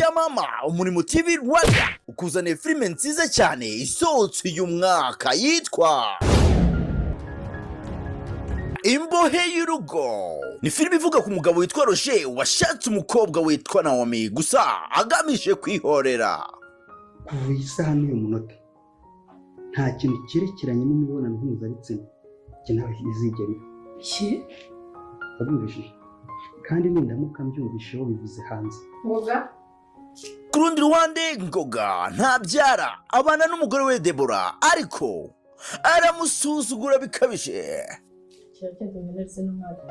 Mama umurimo TV Rwanda ukuzaniye filime nziza cyane isohotse uyu mwaka yitwa Imbohe y'urugo. Ni filime ivuga ku mugabo witwa Roger washatse umukobwa witwa Naomi gusa agamije kwihorera. Kuva isaha n'uyu munota nta kintu cyerekeranye n'imibonano mpuzabitsina kinawe izigera iki babyumvishije kandi nindamuka mbyumvisheho bivuze hanze Ngoga ku rundi ruhande Ngoga ntabyara abana n'umugore we Deborah ariko aramusuzugura bikabije. cyageze neza n'umwana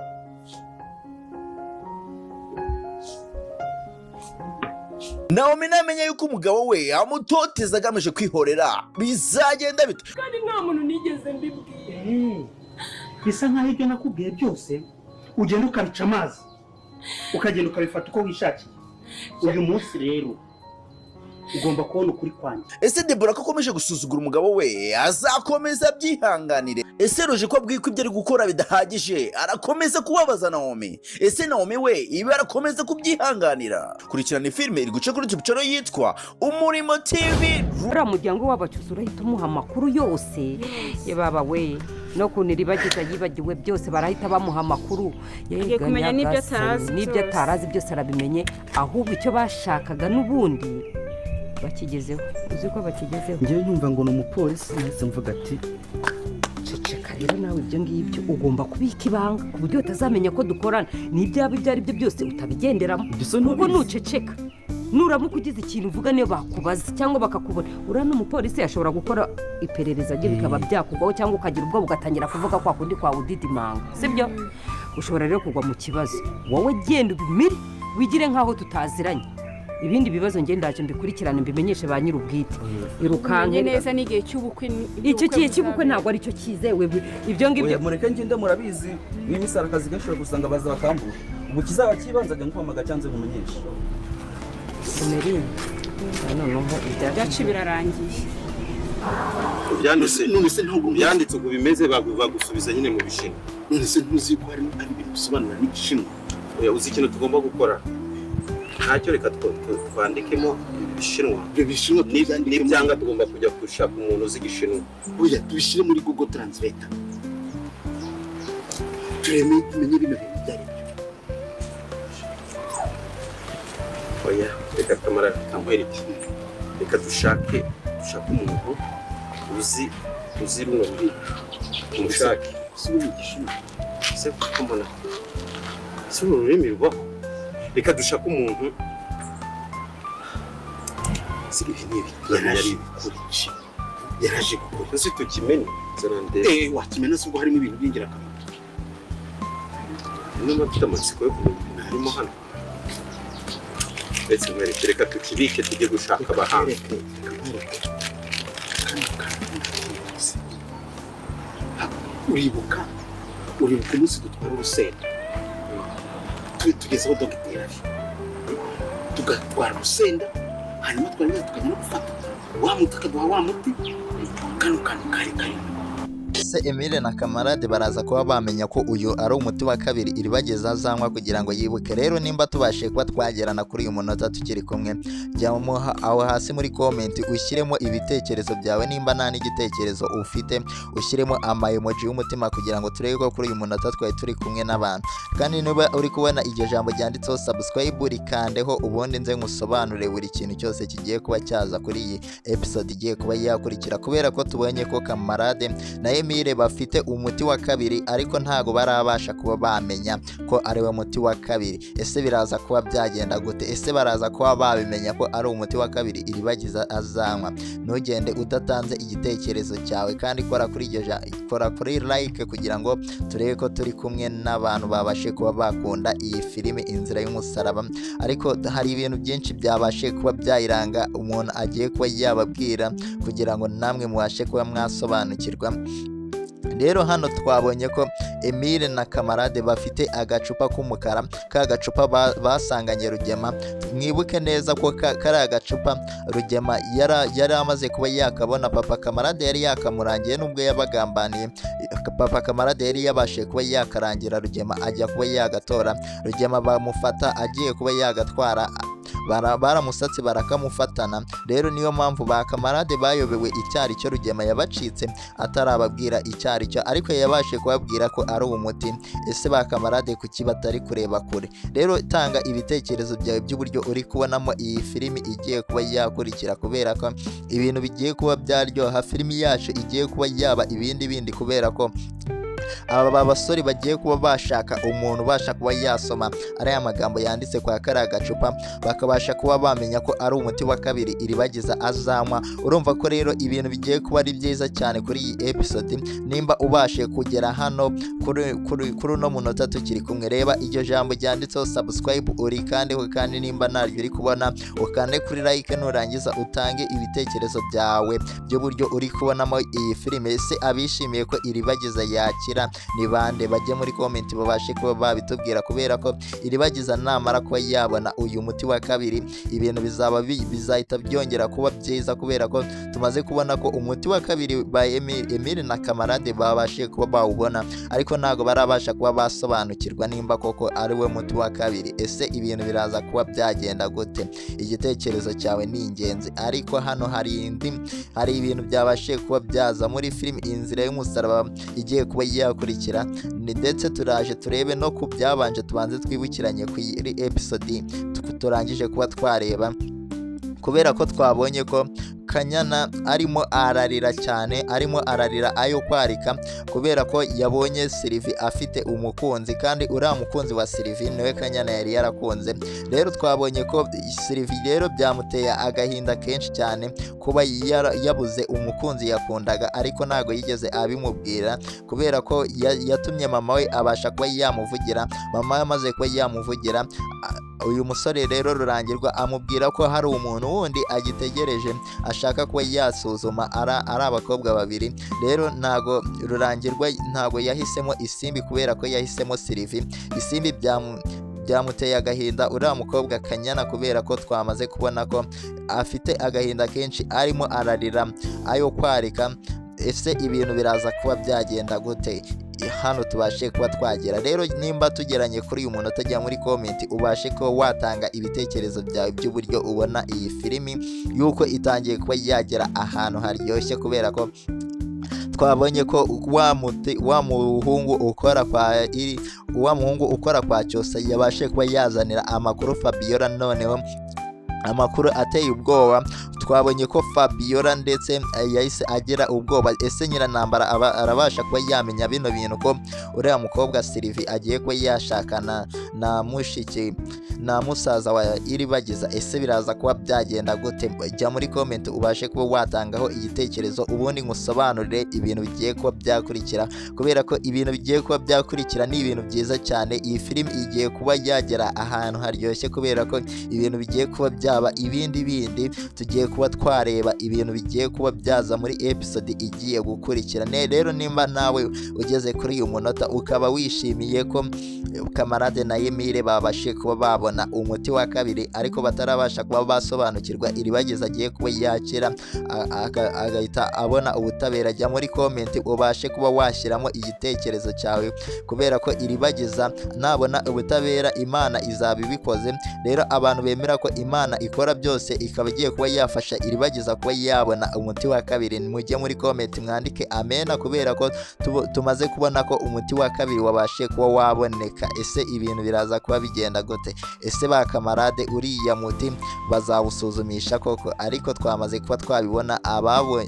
Naomi namenye yuko umugabo we amutoteza agamije kwihorera bizagenda bite kandi nta muntu nigeze mbibwiye. bisa nkaho ibyo nakubwiye byose ugenda ukabica amazi ukagenda ukabifata uko wishakiye. Uyu munsi rero ugomba kubona ukuri kwanjye. Ese Deborah ko akomeje gusuzugura umugabo we azakomeza byihanganire? Ese Roger ko abwiye ko ibyo ari gukora bidahagije arakomeza kubabaza Naomi? Ese Naomi we iba arakomeza kubyihanganira? Kurikirana filime iri guca kuri YouTube yitwa Umurimo TV. Uriya muryango w'abacuzi urahita umuha amakuru yose yababa we no kuniribagiza yibagiwe byose barahita bamuha amakuru Yagiye kumenya n'ibyo atarazi n'ibyo atarazi byose arabimenye ahubwo icyo bashakaga n'ubundi bakigezeho. Uzi ko bakigezeho? Ngiye yumva ngo n'umupolisi nahise mvuga ati ceceka rero nawe ibyo ngibyo ugomba kubika ibanga ku buryo utazamenya ko dukorana n'ibyaba ibyo ari byo byose utabigenderamo ubwo nuceceka nuramuka ugize ikintu uvuga niyo bakubaza cyangwa bakakubona uriya n'umupolisi yashobora gukora iperereza rye bikaba byakugwaho cyangwa ukagira ubwo ugatangira kuvuga kwa kundi kwawe udidimanga sibyo? Ushobora rero kugwa mu kibazo wowe genda ubimire wigire nk'aho tutaziranye ibindi bibazo nge ndaje mbikurikirane mbimenyeshe ba nyir'ubwite irukanke neza n'igihe cy'ubukwe. icyo kiye cy'ubukwe ntabwo ari cyo cyizewe ibyo ngibyo mureke ngende murabizi n'imisarakazi gashobora gusanga baza bakambura ubu kizaba kibanzaga nkwamaga cyanze kumenyesha Emeline noneho Byacu birarangiye. none se ntabwo byanditse uko bimeze bagusubiza nyine mu bishinwa. None se ntuzi ko hari ibintu bisobanura n'igishinwa? Oya uzi ikintu tugomba gukora ntacyo reka twandikemo ibishinwa. Ibyo bishinwa n'ibyanga tugomba kujya gushaka umuntu uzi igishinwa. Oya tubishyire muri Google Translate tumenye bino bintu byari byo. Oya reka kamarade kamwereke reka dushake umuntu uzi runo rurimi umushake si uwigishinwa se kumbona si ururimi rwaho. Reka dushaka umuntu si ibi yaraje gukora se tukimenye zarande wakimena se ubwo harimo ibintu by'ingirakamaro niba mfite amatsiko yo kumenya harimo hano ndetse mwereke reka tukibike tujye gushaka abahanga. Uribuka umunsi dutwara urusenda tugezeho dogiteri ari tugatwara urusenda hanyuma twari tukajya no gufata wa muti akaduha wa muti kano kantu kari karimo. Se Emile na Kamarade baraza kuba bamenya ko uyu ari umuti wa kabiri iribageza azanywa kugira ngo yibuke. Rero nimba tubashe kuba twagerana kuri uyu munota tukiri kumwe jya aho hasi muri comment ushyiremo ibitekerezo byawe nimba nta n'igitekerezo ufite ushyiremo emoji y'umutima kugira ngo turebe ko kuri uyu munota twari turi kumwe n'abantu. Kandi niba uri kubona iryo jambo ryanditseho subscribe rikandeho ubundi nze ngusobanure buri kintu cyose kigiye kuba cyaza kuri iyi episode igiye kuba yakurikira kubera ko tubonye ko Kamarade na Emile bafite umuti wa kabiri ariko ntago barabasha kuba bamenya ko ari we muti wa kabiri. Ese biraza kuba byagenda gute? Ese baraza kuba babimenya ko ari umuti wa kabiri iribagiza azanywa? Ntugende udatanze igitekerezo cyawe kandi kora kuri like kugira ngo turebe ko turi kumwe n'abantu babashe kuba bakunda iyi filime Inzira y'Umusaraba. Ariko hari ibintu byinshi byabashe kuba byayiranga umuntu agiye kuba yababwira kugira ngo namwe mubashe kuba mwasobanukirwa. Rero hano twabonye ko Emile na Kamarade bafite agacupa k'umukara ka gacupa basanganye Rugema. Mwibuke neza ko kari agacupa Rugema yari amaze kuba yakabona papa Kamarade yari yakamurangiye nubwo yabagambaniye. Papa Kamarade yari yabashe kuba yakarangira Rugema ajya kuba yagatora. Rugema bamufata agiye kuba yagatwara baramusatse barakamufatana. Rero niyo mpamvu ba kamarade bayobewe icyari cyo Rugema yabacitse atarababwira icyari cyo, ariko yabashe kubabwira ko ari umuti. Ese ba kamarade kuki batari kureba kure? Rero tanga ibitekerezo byawe by'uburyo uri kubonamo iyi filimi igiye kuba yakurikira, kubera ko ibintu bigiye kuba byaryoha. Filimi yacu igiye kuba yaba ibindi bindi, kubera ko aba basore bagiye kuba bashaka umuntu ubasha kuba yasoma ariya magambo yanditse kwa kariya gacupa, bakabasha kuba bamenya ko ari umuti wa kabiri Iribagiza azanywa. Urumva ko rero ibintu bigiye kuba ari byiza cyane kuri iyi episode. Nimba ubashe kugera hano kuri uno munota tukiri kumwe, reba iryo jambo ryanditseho subscribe urikandeho, kandi nimba naryo uri kubona ukande kuri like, nurangiza utange ibitekerezo byawe by'uburyo uri kubonamo iyi filime. Ese abishimiye ko Iribagiza yakira ni bande? Bajye muri comment babashe kuba babitubwira, kubera ko Iribagiza namara kuba yabona uyu muti wa kabiri, ibintu bizahita byongera kuba byiza, kubera ko tumaze kubona ko umuti wa kabiri ba Emile na Kamarade babashe kuba bawubona, ariko ntago barabasha kuba basobanukirwa nimba koko ari we muti wa kabiri. Ese ibintu biraza kuba byagenda gute? Igitekerezo cyawe ni ingenzi. Ariko hano hari ibintu byabashe kuba byaza muri filimi Inzira y'Umusaraba igiye kuba yakurikira, ndetse turaje turebe no ku byabanje, tubanze twibukiranye ku episode turangije kuba twareba, kubera ko twabonye ko Kanyana arimo ararira cyane, arimo ararira ayo kwarika, kubera ko yabonye Sylvie afite umukunzi, kandi uriya mukunzi wa Sylvie niwe Kanyana yari yarakunze. Rero twabonye ko Sylvie rero byamuteye agahinda kenshi cyane kuba yabuze umukunzi yakundaga, ariko ntago yigeze abimubwira, kubera ko yatumye mama we abasha kuba yamuvugira. Mama yamaze kuba yamuvugira, uyu musore rero Rurangirwa amubwira ko hari umuntu wundi agitegereje ashaka kuba yasuzuma, ari abakobwa babiri. Rero ntago Rurangirwa ntago yahisemo Isimbi, kubera ko yahisemo Sylvie. Isimbi byamuteye agahinda uriya mukobwa Kanyana, kubera ko twamaze kubona ko afite agahinda kenshi, arimo ararira ayo kwarika. Ese ibintu biraza kuba byagenda gute? Hano tubashe kuba twagera. Rero nimba tugeranye kuri uyu muntu utajya muri comment, ubashe kuba watanga ibitekerezo byawe by'uburyo ubona iyi filimi yuko itangiye kuba yagera ahantu haryoshye, kubera ko twabonye ko wa muhungu ukora kwa Cyose yabashe kuba yazanira amakuru Fabiola, noneho amakuru ateye ubwoba. Twabonye ko Fabiola ndetse yahise agira ubwoba. Ese Nyirantambara arabasha kuba yamenya bino bintu ko uriya mukobwa Sylvie agiye kuba yashakana na musaza wa Iribagiza? Ese biraza kuba byagenda gute? Jya muri comment ubashe kuba watangaho igitekerezo, ubundi ngusobanurire ibintu bigiye kuba byakurikira, kubera ko ibintu bigiye kuba byakurikira ni ibintu byiza cyane. Iyi filimi igiye kuba yagera ahantu haryoshye, kubera ko ibintu bigiye kuba byaba ibindi bindi. Tugiye kuba twareba ibintu bigiye kuba byaza muri episode igiye gukurikira. Rero nimba nawe ugeze kuri uyu munota ukaba wishimiye ko Kamarade na Emile babashe kuba babona umuti wa kabiri, ariko batarabasha kuba basobanukirwa Iribagiza agiye kuba yakira agahita abona ubutabera, jya muri comment ubashe kuba washyiramo igitekerezo cyawe, kubera ko Iribagiza nabona ubutabera Imana izaba ibikoze. Rero abantu bemera ko Imana ikora byose, ikaba igiye kuba yafasha Iribagiza kuba yabona umuti wa kabiri, mujye muri comment mwandike amena, kubera ko tumaze kubona ko umuti wa kabiri wabashe kuba waboneka. Ese ibintu biraza kuba bigenda gute? Ese ba Kamarade uriya muti bazawusuzumisha koko? Ariko twamaze kuba twabibona,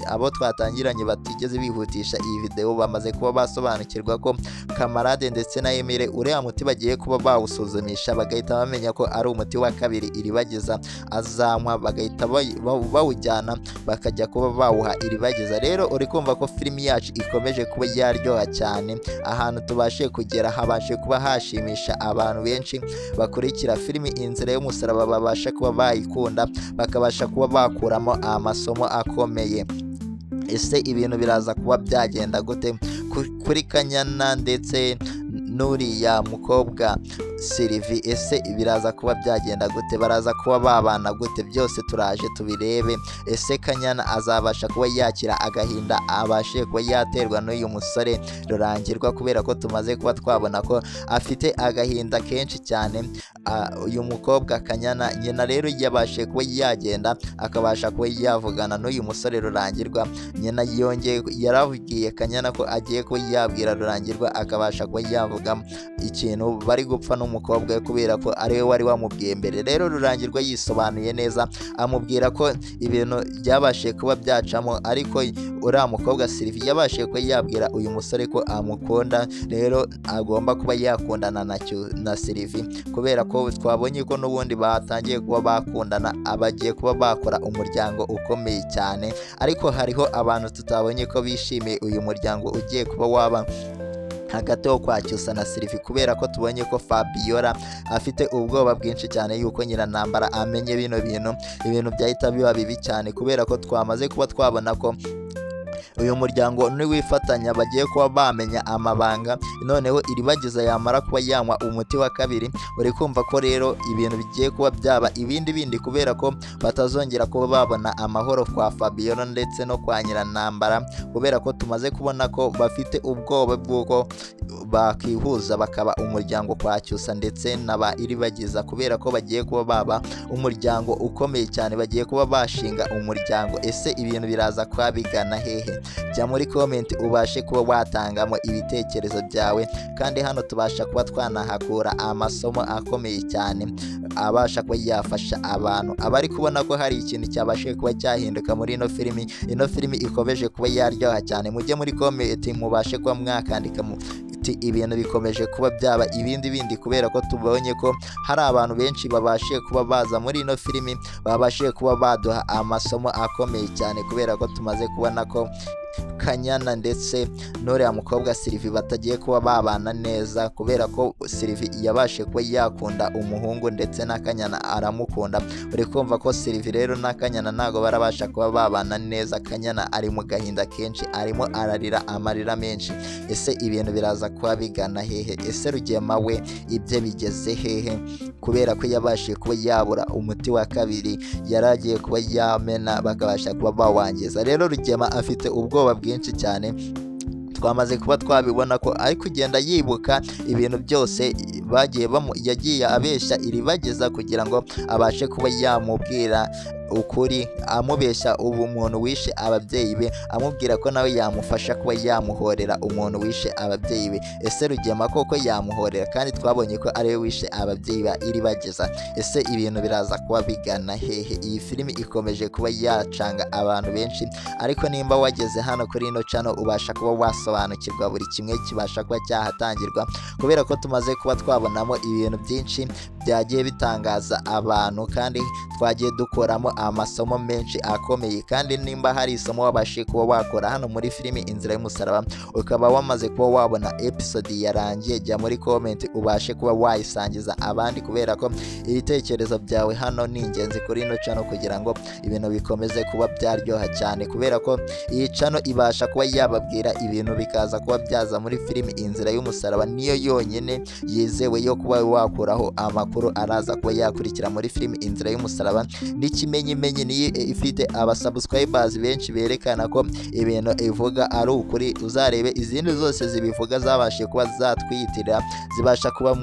abo twatangiranye batigeze bihutisha iyi video bamaze kuba basobanukirwa ko Kamarade ndetse na Emile uriya muti bagiye kuba bawusuzumisha, bagahita bamenya ko ari umuti wa kabiri Iribagiza azanywa, bagahita bawujyana bakajya kuba bawuha Iribagiza. Rero uri kumva ko filimi yacu ikomeje kuba yaryoha cyane. Ahantu tubashe kugera habashe kuba hashimisha abantu benshi bakurikira filimi Inzira y'Umusaraba, babasha kuba bayikunda, bakabasha kuba bakuramo amasomo akomeye. Ese ibintu biraza kuba byagenda gute kuri Kanyana ndetse n'uriya mukobwa Sylvie ese biraza kuba byagenda gute, baraza kuba babana gute, byose turaje tubirebe. Ese Kanyana azabasha kuba yakira agahinda abashe kuba yaterwa n'uyu musore Rurangirwa, kubera ko tumaze kuba twabona ko afite agahinda kenshi cyane. Uyu mukobwa Kanyana nyina rero yabashe kuba yagenda akabasha kuba yavugana n'uyu musore Rurangirwa. Nyina yongeye yaravugiye Kanyana ko agiye kuba yabwira Rurangirwa akabasha kuba yavuga ikintu bari gupfa n'umukobwa we, kubera ko ariwe wari wamubwiye mbere. Rero Rurangirwa yisobanuye neza amubwira ko ibintu byabashe kuba byacamo, ariko uriya mukobwa Sylvie yabashe kuba yabwira uyu musore ko amukunda, rero agomba kuba yakundana na Sylvie, kubera ko twabonye ko n'ubundi batangiye kuba bakundana, abagiye kuba bakora umuryango ukomeye cyane. Ariko hariho abantu tutabonye ko bishimiye uyu muryango ugiye kuba waba hagati wo kwa Cyusa na Sylvie, kubera ko tubonye ko Fabiola afite ubwoba bwinshi cyane yuko Nyirantambara amenye ibintu byahita biba bibi cyane, kubera ko twamaze kuba twabona ko uyu muryango niwifatanya bagiye kuba bamenya amabanga. Noneho Iribagiza yamara kuba yanywa umuti wa kabiri, uri kumva ko rero ibintu bigiye kuba byaba ibindi, kubera ko batazongera kuba babona amahoro kwa Fabiola ndetse no kwa Nyirantambara, kubera ko tumaze kubona ko bafite ubwoba bw'uko bakihuza bakaba umuryango kwa Cyusa ndetse n'aba Iribagiza, kubera ko bagiye kuba baba umuryango ukomeye cyane, bagiye kuba bashinga umuryango. Ese ibintu biraza kuba bigana hehe? Jya muri comment ubashe kuba watangamo ibitekerezo byawe, kandi hano tubasha kuba twanahakura amasomo akomeye cyane abasha kuba yafasha abantu abari kubona ko hari ikintu cyabashe kuba cyahinduka muri ino filimi ikomeje kuba yaryoha cyane. Mujye muri comment mubashe kuba mwakandika ibintu bikomeje kuba byaba ibindi, kubera ko tubonye ko hari abantu benshi babashe kuba baza muri ino filimi, babashe kuba baduha amasomo akomeye cyane, kubera ko tumaze kubona ko Kanyana ndetse n'uriya mukobwa Sylvie batagiye kuba babana neza, kubera ko Sylvie yabashe kuba yakunda umuhungu ndetse na Kanyana aramukunda. Uri kumva ko Sylvie rero na Kanyana ntago barabasha kuba babana neza. Kanyana ari mu gahinda kenshi, arimo ararira amarira menshi. Ese ibintu biraza kuba bigana hehe? Ese Rugema we ibye bigeze hehe? Kubera ko yabashe kuba yabura umuti wa kabiri, yaragiye kuba yamena bakabasha kuba bawangiza. Rero Rugema afite ubwoba bwinshi cyane, twamaze kuba twabibona ko ari kugenda yibuka ibintu byose yagiye abeshya Iribagiza kugira ngo abashe kuba yamubwira ukuri, amubeshya umuntu wishe ababyeyi be, amubwira ko nawe yamufasha kuba yamuhorera umuntu wishe ababyeyi be. Ese Rugema koko yamuhorera? Kandi twabonye ko ariwe wishe ababyeyi ba Iribagiza. Ese ibintu biraza kuba bigana hehe? Iyi filimi ikomeje kuba yacanga abantu benshi, ariko nimba wageze hano kuri ino channel ubasha kuba wasobanukirwa buri kimwe kibasha kuba cyahatangirwa, kubera ko tumaze kuba twabonamo ibintu byinshi byagiye bitangaza abantu, kandi twagiye dukoramo amasomo menshi akomeye. Kandi nimba hari isomo wabashe kuba wakora hano muri filimi Inzira y'Umusaraba, ukaba wamaze kuba wabona episode yarangiye, jya muri comment ubashe kuba wayisangiza abandi, kubera ko ibitekerezo byawe hano ni ingenzi kuri ino channel kugira ngo ibintu bikomeze kuba byaryoha cyane, kubera ko iyi channel ibasha kuba yababwira ibintu bikaza kuba byaza muri filimi Inzira y'Umusaraba. Niyo yonyine yizewe yo kuba wakuraho amakuru araza kuba yakurikira muri filimi Inzira y'Umusaraba. N'ikimenyimenyi niyo ifite abasubscribers benshi berekana ko ibintu ivuga ari ukuri. Uzarebe izindi zose zibivuga zabashe kuba zatwiyitirira, zibasha kuba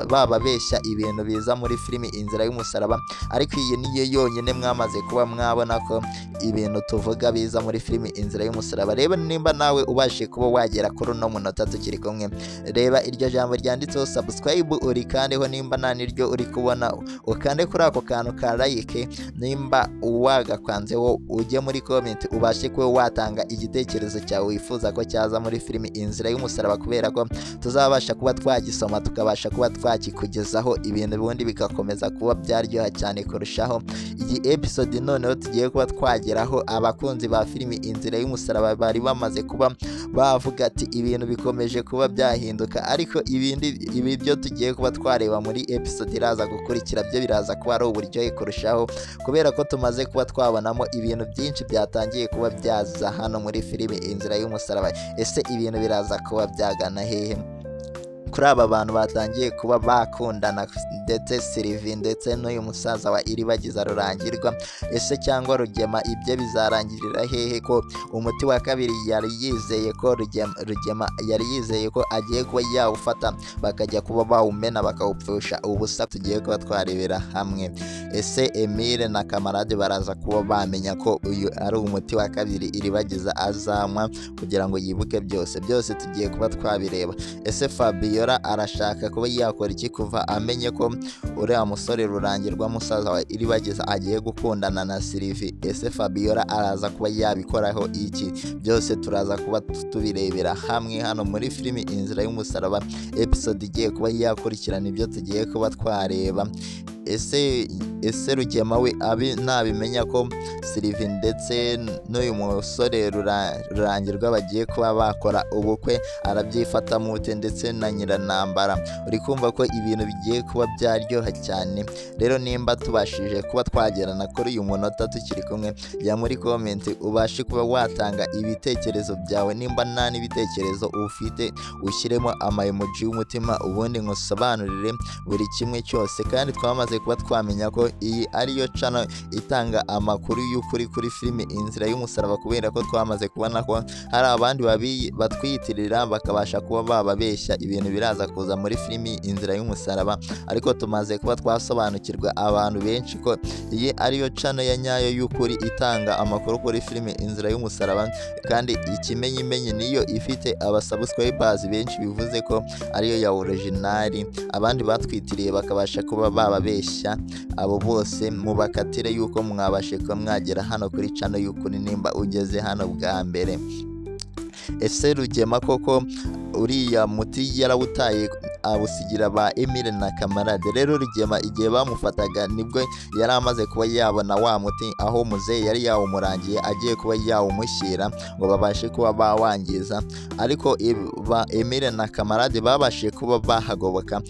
bababeshya ibintu biza muri filimi Inzira y'Umusaraba, ariko iyi niyo yonyine mwamaze kuba mwabona ko ibintu tuvuga biza muri filimi Inzira y'Umusaraba. Reba nimba nawe ubashe kuba wagera kuri uno munota tukiri kumwe, reba iryo jambo ryanditseho subscribe urikandeho, nimba nta niryo uri kubona ukande kuri ako kantu ka like, nimba wagakwanzeho ujye muri comment ubashe kuba watanga igitekerezo cyawe wifuza ko cyaza muri filimi Inzira y'Umusaraba, kubera ko tuzabasha kuba twagisoma tukabasha kuba twakikugezaho ibintu ubundi bigakomeza kuba byaryoha cyane kurushaho. Iyi episode noneho tugiye kuba twageraho abakunzi ba filimi Inzira y'Umusaraba bari bamaze kuba bavuga ati ibintu bikomeje kuba byahinduka, ariko ibi byo tugiye kuba twareba muri episode iraza gukurikira byo biraza kuba ari uburyohe kurushaho, kubera ko tumaze kuba twabonamo ibintu byinshi byatangiye kuba byaza hano muri filimi Inzira y'Umusaraba. Ese ibintu biraza kuba byagana hehe? kuri aba bantu batangiye kuba bakundana ndetse Sylvie ndetse n'uyu musaza wa Iribagiza Rurangirwa, ese cyangwa Rugema ibyo bizarangirira hehe ko umuti wa kabiri yari yizeye ko Rugema yari yizeye ko agiye kuba yawufata bakajya kuba bawumena bakawupfusha ubusa. Tugiye kuba twarebera hamwe ese Emile na Kamarade baraza kuba bamenya ko uyu ari umuti wa kabiri Iribagiza azanywa kugira ngo yibuke byose tugiye kuba twabireba. Ese Fabiola arashaka kuba yakora iki kuva amenye ko uriya musore Rurangirwa musaza wa Iribagiza agiye gukundana na Sylvie? Ese Fabiola araza kuba yabikoraho iki? Byose turaza kuba tubirebera hamwe hano muri filimi Inzira y'Umusaraba episode igiye kuba yakurikirana ibyo tugiye kuba twareba. Ese Rugema we nabimenya ko Sylvie ndetse n'uyu musore Rurangirwa bagiye kuba bakora ubukwe arabyifata mute ndetse na Nyiranambara? Uri kumva ko ibintu bigiye kuba byaryoha cyane. Rero nimba tubashije kuba twagerana kuri uyu munota tukiri kumwe, jya muri comment ubashe kuba watanga ibitekerezo byawe. Nimba nta n'ibitekerezo ufite ushyiremo emoji y'umutima ubundi ngusobanurire buri kimwe cyose. Kandi twamaze kuba twamenya ko iyi ariyo channel itanga amakuru y'ukuri kuri filimi Inzira y'Umusaraba, kubera ko twamaze kubona ko hari abandi batwiyitirira bakabasha kuba bababeshya ibintu biraza kuza muri filimi Inzira y'Umusaraba, ariko tumaze kuba twasobanukirwa abantu benshi ko iyi ariyo channel ya nyayo y'ukuri itanga amakuru kuri filimi Inzira y'Umusaraba. Kandi ikimenyimenyi niyo ifite abasubscribers benshi, bivuze ko ariyo ya original. Abandi batwitiriye bakabasha kuba bababeshya, abo bose mubakatire yuko mwabashe kuba mwagera hano kuri channel y'ukuri nimba ugeze hano bwa mbere. Ese Rugema koko uriya muti yarawutaye awusigira ba Emile na Kamarade? Rero Rugema igihe bamufataga nibwo yari amaze kuba yabona wa muti aho muzehe yari yawumurangiye agiye kuba yawumushyira ngo babashe kuba bawangiza, ariko ba Emile na Kamarade babashe kuba bahagoboka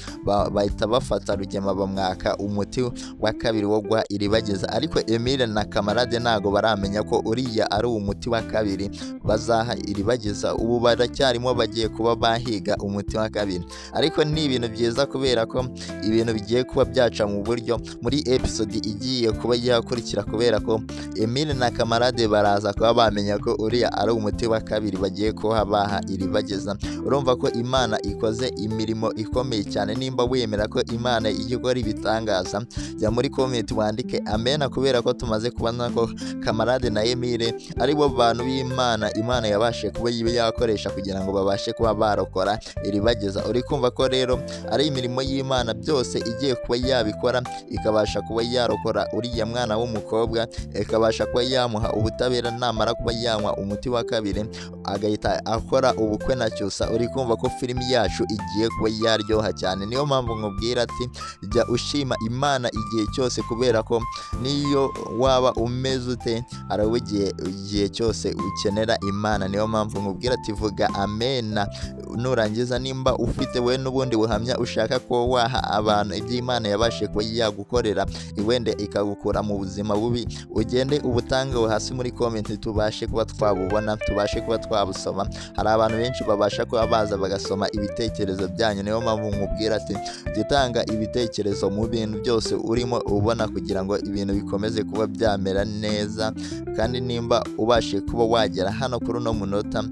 bahita bafata Rugema bamwaka umuti wa kabiri wo guha Iribagiza. Ariko Emile na Kamarade ntago baramenya ko uriya ari umuti wa kabiri bazaha Iribagiza. Ubu baracyarimo bagiye kuba bahiga umuti wa kabiri, ariko ni ibintu byiza kubera ko ibintu bigiye kuba byaca mu buryo muri episode igiye kuba yakurikira, kubera ko Emile na Kamarade baraza kuba bamenya ko uriya ari umuti wa kabiri bagiye kuba baha Iribagiza. Urumva ko Imana ikoze imirimo ikomeye cyane. Nimba wemera ko Imana igikora ibitangaza, jya muri comment wandike amena, kubera ko tumaze kubona ko Kamarade na Emile ari bo bantu b'Imana Imana yabashe kuba yakoresha kugira ngo babashe kuba barokora Iribagiza. Uri kumva ko rero ari imirimo y'Imana byose igiye kuba yabikora, ikabasha kuba yarokora uriya mwana w'umukobwa, ikabasha kuba yamuha ubutabera namara kuba yanywa umuti wa kabiri agahita akora ubukwe na Cyusa. Uri kumva ko filimi yacu igiye kuba yaryoha cyane. Niyo mpamvu nkubwira ati jya ushima Imana igihe cyose, kubera ko niyo waba umeze ute arawe igihe cyose ukenera Imana. Niyo mpamvu nkubwira ati vuga amena nurangiza, nimba ufite we n'ubundi buhamya ushaka ko waha abantu iby'Imana yabashe kuba yagukorera iwende ikagukura mu buzima bubi, ugende ubutange hasi muri comment tubashe kuba twabubona, tubashe kuba twabusoma. Hari abantu benshi babasha kuba baza bagasoma ibitekerezo byanyu. Niyo mpamvu nkubwira ati gitanga ibitekerezo mu bintu byose urimo ubona kugira ngo ibintu bikomeze kuba byamera neza. Kandi nimba ubashe kuba wagera hano kuri uno munota,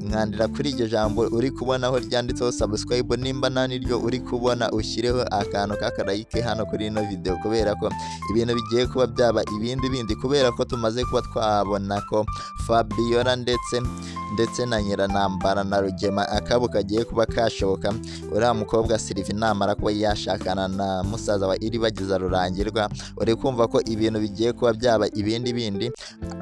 nkandira kuri iryo jambo uri kubona aho ryanditseho subscribe, nimba nta niryo uri kubona ushyireho akantu k'akarayike hano kuri ino video, kubera ko ibintu bigiye kuba byaba ibindi, kubera ko tumaze kuba twabona ko Fabiola ndetse na Nyiranambara na Rugema akabo kagiye kuba kashoboka. Uriya mukobwa Sylvie namara kuba yashakana na musaza wa Iribagiza Rurangirwa, uri kumva ko ibintu bigiye kuba byaba ibindi,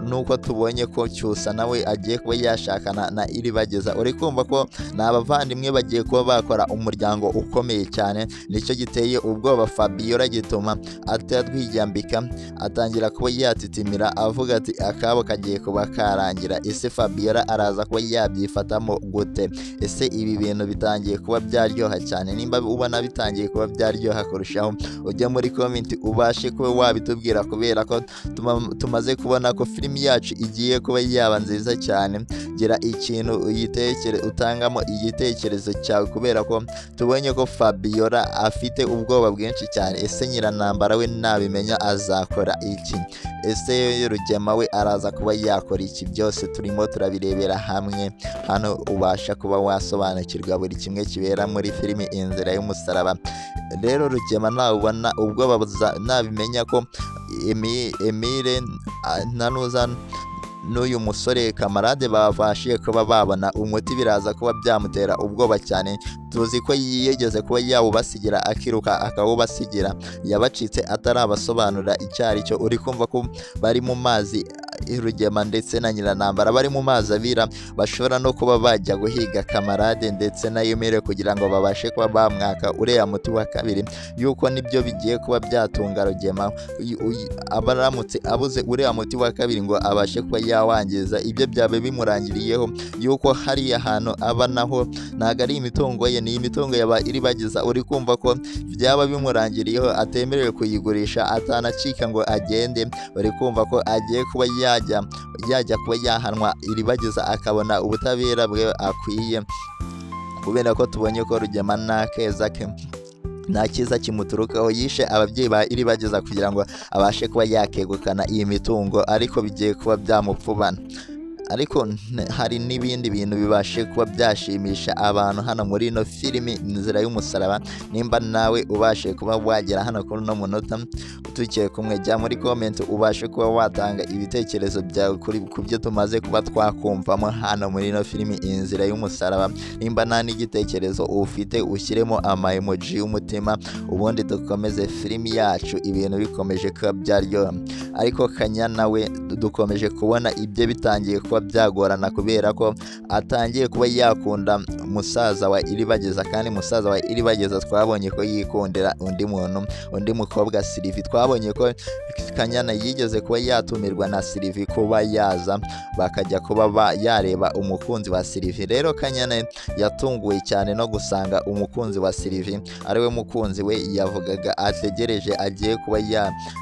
nuko tubonye ko Cyusa nawe agiye kuba yashakana na Iribagiza. Uri kumva ko n'abavandimwe bagiye kuba bakora umuryango ukomeye cyane. Nicyo giteye ubwoba Fabiola, gituma atadwijyambika atangira kuba yatitimira avuga ati akabo kagiye kuba karangira. Ese Fabiola araza kuba yabyifatamo gute? Ese ibi bintu bitangiye kuba byaryoha cyane? Nimba ubona bitangiye kuba byaryoha kurushaho, ujya muri comment ubashe kuba wabitubwira, kubera ko tumaze kubona ko filimi filimi yacu igiye kuba yaba nziza cyane. Gira ikintu utangamo igitekerezo cyawe kubera ko tubonye ko Fabiola afite ubwoba bwinshi cyane. Ese Nyirantambara we nabimenya azakora iki? Ese Rugema we araza kuba yakora iki? Byose turimo turabirebera hamwe hano, ubasha kuba wasobanukirwa buri kimwe kibera muri filimi Inzira y'Umusaraba. Rero Rugema nabona ubwoba nabimenya ko Emile nanuza n'uyu musore Kamarade babashije kuba babona umuti, biraza kuba byamutera ubwoba cyane. Tuzi ko yigeze kuba yawubasigira akiruka akawubasigira, yabacitse atarabasobanura icyo ari cyo. Uri kumva ko bari mu mazi, Rugema ndetse na Nyirantambara bari mu mazi abira, bashobora no kuba bajya guhiga Kamarade ndetse na Emile kugira ngo babashe kuba bamwaka uriya muti wa kabiri, yuko nibyo bigiye kuba byatunga Rugema. Abaramutse abuze uriya muti wa kabiri ngo abashe kuba yawangiza, ibyo byabe bimurangiriyeho, yuko hariya hantu aba naho ntago ari imitungo ye, ni imitungo yaba iribagiza. Uri kumva ko byaba bimurangiriyeho, atemerewe kuyigurisha, atanacika ngo agende. Uri kumva ko agiye kuba yajya kuba yahanwa, iribagiza akabona ubutabera bwe akwiye, kubera ko tubonye ko Rugema nta keza ke nta cyiza kimuturukaho. Yishe ababyeyi ba Iribagiza kugira ngo abashe kuba yakegukana iyi mitungo, ariko bigiye kuba byamupfubana. Ariko hari n'ibindi bintu bibashe kuba byashimisha abantu hano muri ino filimi Inzira y'Umusaraba. Nimba nawe ubashe kuba wagera hano kuri uno munota tugiye kumwe, jya muri comment ubashe kuba watanga ibitekerezo byawe ku byo tumaze kuba twakumvamo hano muri ino filimi Inzira y'Umusaraba. Nimba nta n'igitekerezo ufite ushyiremo ama emoji y'umutima, ubundi dukomeze filimi yacu ibintu bikomeje kuba byaryoha. Ariko Kanyana we dukomeje kubona ibyo bitangiye kuba byagorana, kubera ko atangiye kuba yakunda musaza wa Iribagiza, kandi musaza wa Iribagiza twabonye ko yikundira undi mukobwa Sylvie. Twabonye ko Kanyana yigeze kuba yatumirwa na Sylvie kuba yaza bakajya kuba yareba umukunzi wa Sylvie. Rero Kanyana yatunguwe cyane no gusanga umukunzi wa Sylvie ariwe mukunzi we yavugaga ategereje, agiye kuba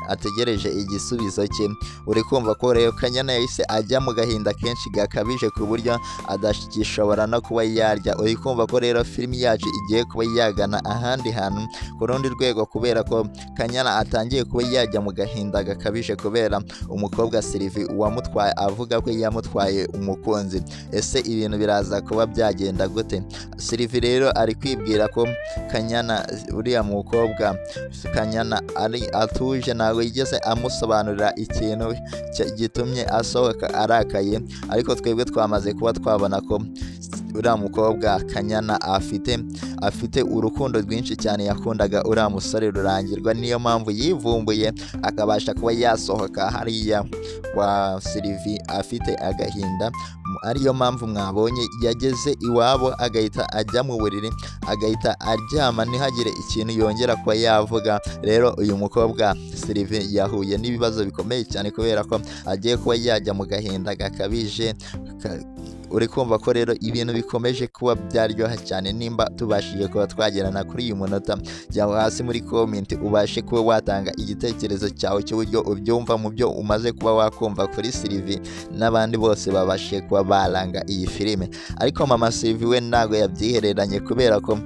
ategereje igisubizo cye. Uri kumva ko rero Kanyana yahise ajya mu gahinda kenshi gakabije ku buryo adashobora no kuba yarya. Uri kumva ko rero filimi yacu igiye kuba yagana ahandi hantu ku rundi rwego, kubera ko Kanyana atangiye kuba yajya mu gahinda gakabije kubera umukobwa Sylvie wamutwaye, avuga ko yamutwaye umukunzi. Ese ibintu biraza kuba byagenda gute? Sylvie rero ari kwibwira ko Kanyana, uriya mukobwa Kanyana ari atuje, ntabwo yigeze amusobanurira ikintu gitumye asohoka arakaye. Ariko twebwe twamaze kuba twabona ko uriya mukobwa Kanyana afite urukundo rwinshi cyane yakundaga uriya musore Rurangirwa. Niyo mpamvu yivumbuye akabasha kuba yasohoka hariya kwa Sylvie afite agahinda. Ariyo mpamvu mwabonye yageze iwabo agahita ajya mu buriri, agahita aryama, ntihagire ikintu yongera kuba yavuga. Rero uyu mukobwa Sylvie yahuye n'ibibazo bikomeye cyane kubera ko agiye kuba yajya mu gahinda gakabije. Uri kumva ko rero ibintu bikomeje kuba byaryoha cyane. Nimba tubashije kuba twagerana kuri uyu munota, jya hasi muri comment ubashe kuba watanga igitekerezo cyawe cy'uburyo ubyumva mu byo umaze kuba wakumva kuri Sylvie n'abandi bose babashe kuba baranga iyi filime. Ariko mama Sylvie we ntago yabyihereranye, kubera ko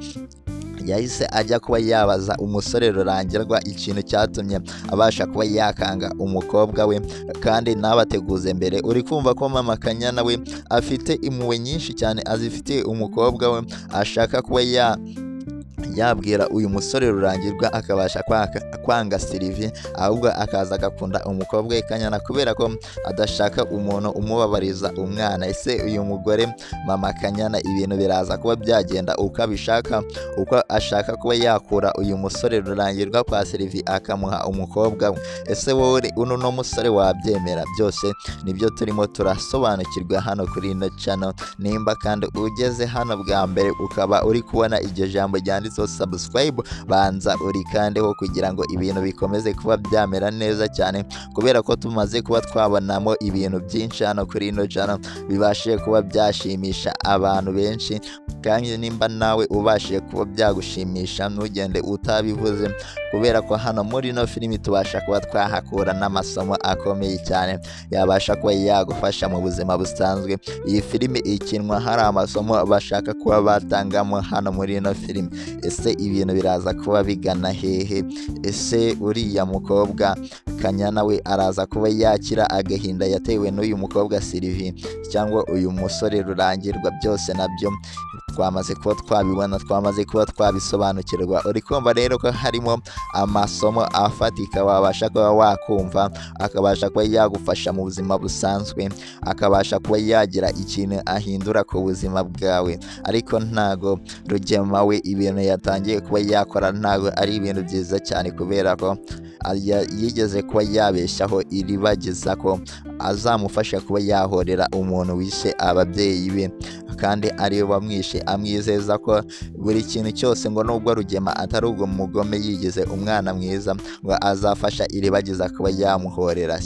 yahise ajya kuba yabaza umusore Rurangirwa ikintu cyatumye abasha kuba yakanga umukobwa we kandi nabateguze mbere. Uri kumva ko mama Kanyana we afite impuhwe nyinshi cyane azifitiye umukobwa we, ashaka kuba yabwira uyu musore Rurangirwa akabasha kwanga Sylvie, ahubwo akaza agakunda umukobwa we Kanyana kubera ko adashaka umuntu umubabariza umwana. Ese uyu mugore mama Kanyana ibintu biraza kuba byagenda uko abishaka, uko ashaka kuba yakura uyu musore Rurangirwa kwa Sylvie akamuha umukobwa we. Ese wowe uno musore wabyemera? Byose nibyo turimo turasobanukirwa hano kuri ino channel. Nimba kandi ugeze hano bwa mbere ukaba uri kubona iryo jambo ryanditseho subscribe, banza urikandeho kugira ngo ibintu bikomeze kuba byamera neza cyane, kubera ko tumaze kuba twabonamo ibintu byinshi hano kuri ino channel bibashe kuba byashimisha abantu benshi. Kandi nimba nawe ubashije kuba byagushimisha ntugende utabivuze, kubera ko hano muri ino filimi tubasha kuba twahakura n'amasomo akomeye cyane yabasha kuba yagufasha mu buzima busanzwe. Iyi filimi ikinwa hari amasomo bashaka kuba batangamo hano muri ino filimi. Ese ibintu biraza kuba bigana hehe? Ese uriya mukobwa Kanyana we araza kuba yakira agahinda yatewe n'uyu mukobwa Sylvie, cyangwa uyu musore Rurangirwa? Byose nabyo twamaze kuba twabibona, twamaze kuba twabisobanukirwa. Uri kumva rero ko harimo amasomo afatika wabasha kuba wakumva, akabasha kuba yagufasha mu buzima busanzwe, akabasha kuba yagira ikintu ahindura ku buzima bwawe. Ariko ntago Rugema we ibintu yatangiye kuba yakora ntago ari ibintu byiza cyane, kubera ko yigeze kuba yabeshyaho Iribagiza ko azamufasha kuba yahorera umuntu wishe ababyeyi be, kandi ariwe wamwishe, amwizeza ko buri kintu cyose ngo nubwo Rugema atari ubwo mugome yigize umwana mwiza, ngo azafasha Iribagiza kuba yamuhorera.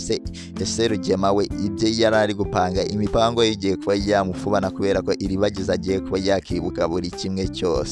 Ese Rugema we ibyo yari ari gupanga, imipango ye igiye kuba yamufubana, kubera ko Iribagiza agiye kuba yakibuka buri kimwe cyose.